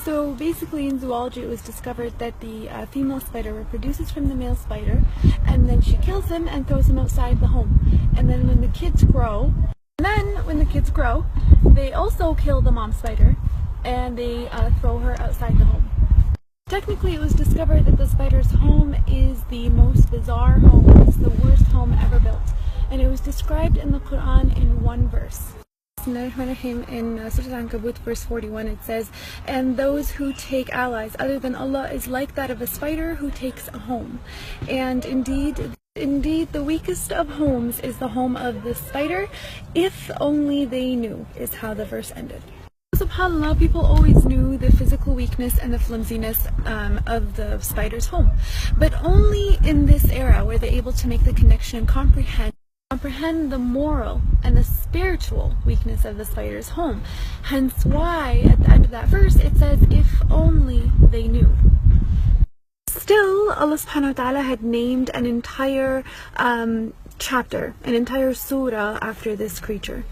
So basically in zoology it was discovered that the female spider reproduces from the male spider, and then she kills him and throws him outside the home. And then when the kids grow, they also kill the mom spider and they throw her outside the home. Technically it was discovered that the spider's home is the most bizarre home. It's the worst home ever built. And it was described in the Quran in one verse. In Surah Al-Ankabut verse 41 it says, "And those who take allies other than Allah is like that of a spider who takes a home. And indeed the weakest of homes is the home of the spider, if only they knew," is how the verse ended. SubhanAllah, people always knew the physical weakness and the flimsiness of the spider's home. But only in this era were they able to make the connection and comprehend the moral and the spiritual weakness of the spider's home. Hence why at the end of that verse it says, "If only they knew." Still, Allah subhanahu wa ta'ala had named an entire chapter, an entire surah after this creature.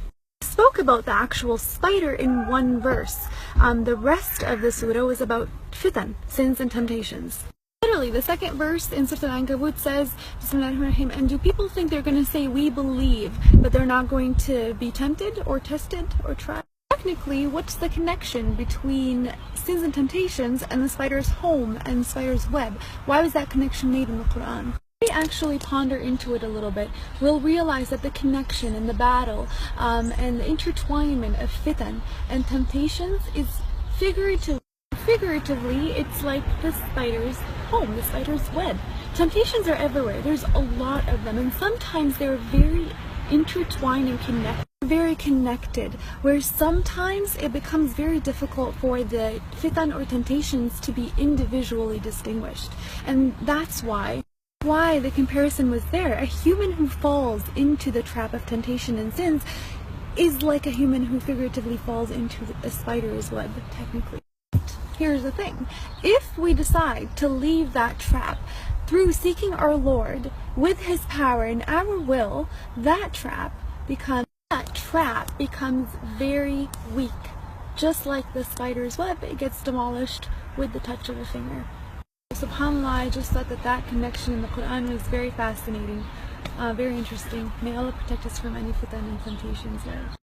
Spoke about the actual spider in one verse. The rest of the surah was about fitan, sins and temptations. Literally, the second verse in Surah Al-Ankabut says, "Bismillahirrahmanirrahim," and do people think they're going to say we believe, but they're not going to be tempted or tested or tried? Technically, what's the connection between sins and temptations and the spider's home and the spider's web? Why was that connection made in the Quran? If we actually ponder into it a little bit, we'll realize that the connection and the battle and the intertwinement of fitan and temptations is figuratively, it's like the spider's home, the spider's web. Temptations are everywhere. There's a lot of them, and sometimes they're very intertwined and connected, where sometimes it becomes very difficult for the fitan or temptations to be individually distinguished. And that's why the comparison was there. A human who falls into the trap of temptation and sins is like a human who figuratively falls into a spider's web, technically. Here's the thing. If we decide to leave that trap through seeking our Lord with His power and our will, that trap becomes very weak. Just like the spider's web, it gets demolished with the touch of a finger. SubhanAllah, I just thought that connection in the Quran was very fascinating, very interesting. May Allah protect us from any fitan and temptations there.